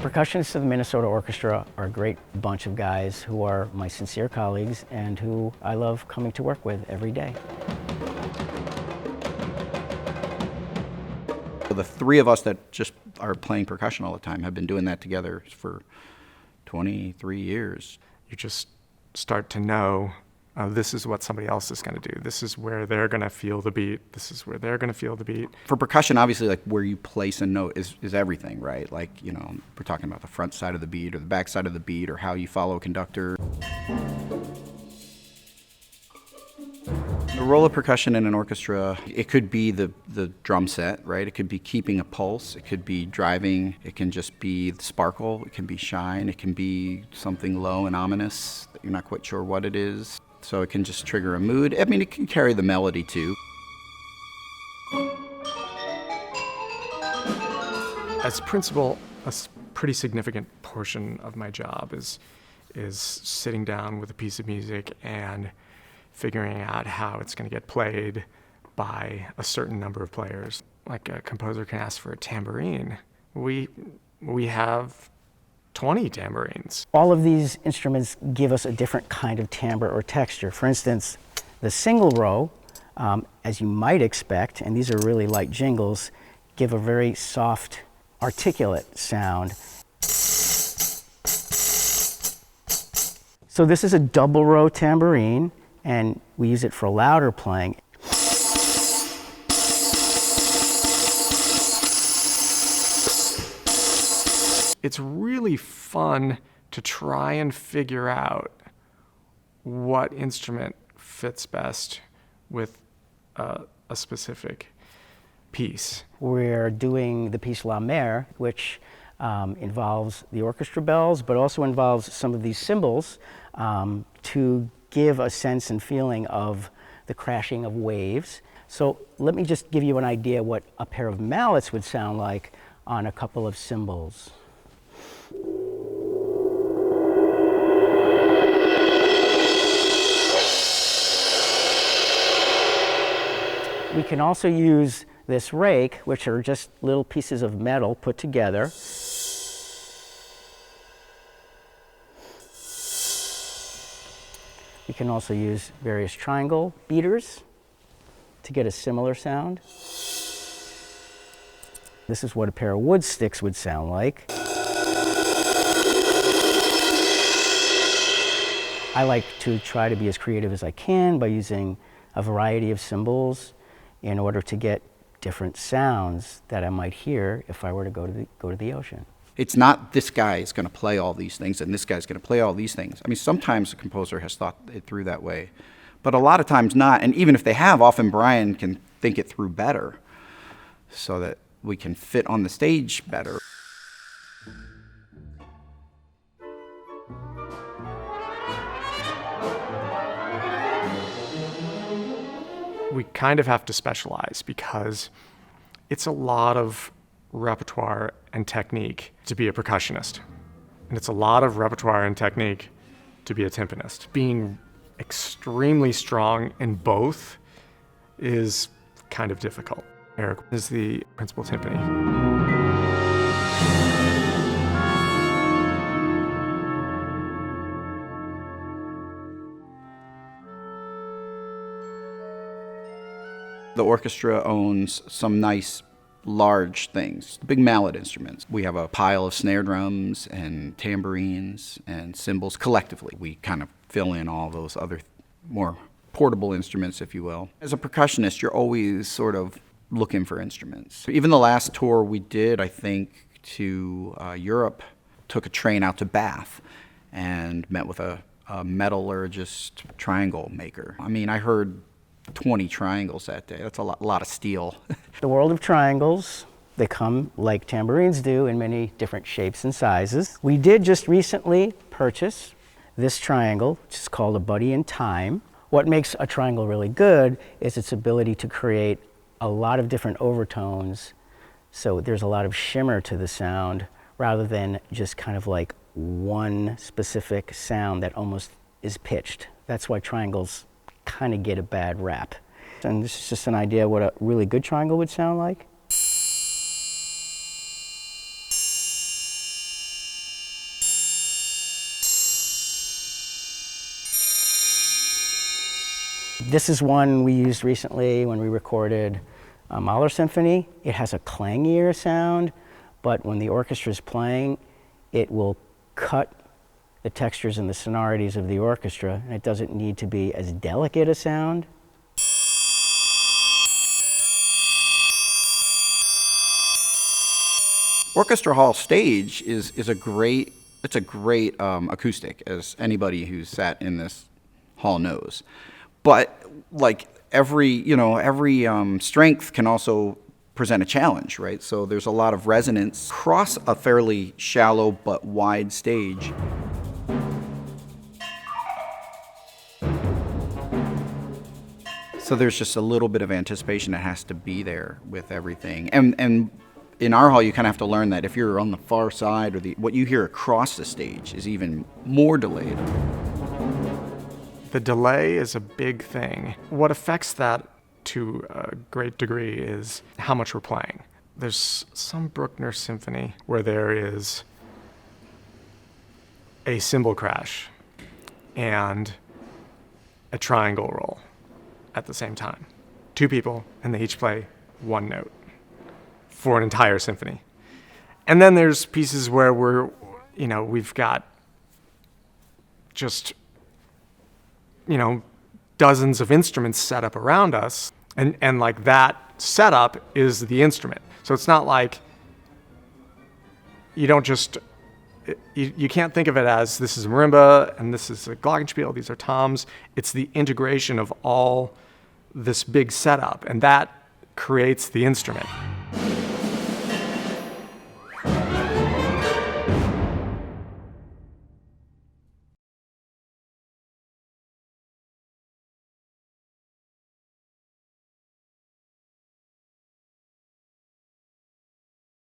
percussionists of the Minnesota Orchestra are a great bunch of guys who are my sincere colleagues and who I love coming to work with every day. The three of us that just are playing percussion all the time have been doing that together for 23 years. You just start to know this is what somebody else is going to do. This is where they're going to feel the beat. This is where they're going to feel the beat. For percussion, obviously, like where you place a note is everything, right? Like, you know, we're talking about the front side of the beat or the back side of the beat or how you follow a conductor. The role of percussion in an orchestra, it could be the drum set, right? It could be keeping a pulse. It could be driving. It can just be the sparkle. It can be shine. It can be something low and ominous that you're not quite sure what it is. So it can just trigger a mood. I mean, it can carry the melody too. As principal, a pretty significant portion of my job is sitting down with a piece of music and figuring out how it's going to get played by a certain number of players. Like a composer can ask for a tambourine. We have 20 tambourines. All of these instruments give us a different kind of timbre or texture. For instance, the single row, as you might expect, and these are really light jingles, give a very soft, articulate sound. So this is a double row tambourine, and we use it for louder playing. It's really fun to try and figure out what instrument fits best with a specific piece. We're doing the piece La Mer, which involves the orchestra bells, but also involves some of these cymbals to give a sense and feeling of the crashing of waves. So let me just give you an idea what a pair of mallets would sound like on a couple of cymbals. We can also use this rake, which are just little pieces of metal put together. We can also use various triangle beaters to get a similar sound. This is what a pair of wood sticks would sound like. I like to try to be as creative as I can by using a variety of cymbals in order to get different sounds that I might hear if I were to go to the ocean. It's not this guy is going to play all these things and this guy's going to play all these things. I mean, sometimes a composer has thought it through that way, but a lot of times not. And even if they have, often Brian can think it through better so that we can fit on the stage better. We kind of have to specialize because it's a lot of repertoire and technique to be a percussionist. And it's a lot of repertoire and technique to be a timpanist. Being extremely strong in both is kind of difficult. Eric is the principal timpani. The orchestra owns some nice large things, big mallet instruments. We have a pile of snare drums and tambourines and cymbals collectively. We kind of fill in all those other more portable instruments, if you will. As a percussionist, you're always sort of looking for instruments. Even the last tour we did, I think, to Europe, took a train out to Bath and met with a metallurgist triangle maker. I mean, I heard 20 triangles that day. That's a lot of steel. The world of triangles, they come like tambourines do in many different shapes and sizes. We did just recently purchase this triangle, which is called a Buddy in Time. What makes a triangle really good is its ability to create a lot of different overtones, so there's a lot of shimmer to the sound rather than just kind of like one specific sound that almost is pitched. That's why triangles kind of get a bad rap. And this is just an idea what a really good triangle would sound like. This is one we used recently when we recorded Mahler Symphony. It has a clangier sound, but when the orchestra is playing, it will cut the textures and the sonorities of the orchestra, and it doesn't need to be as delicate a sound. Orchestra hall stage is a great acoustic, as anybody who's sat in this hall knows. But like every strength can also present a challenge, right? So there's a lot of resonance across a fairly shallow but wide stage. So there's just a little bit of anticipation that has to be there with everything. And in our hall, you kind of have to learn that if you're on the far side, or what you hear across the stage is even more delayed. The delay is a big thing. What affects that to a great degree is how much we're playing. There's some Bruckner symphony where there is a cymbal crash and a triangle roll at the same time. Two people, and they each play one note for an entire symphony. And then there's pieces where we've got just, dozens of instruments set up around us, and like that setup is the instrument. So it's not like you don't just, you can't think of it as this is a marimba and this is a glockenspiel, these are toms. It's the integration of all this big setup, and that creates the instrument.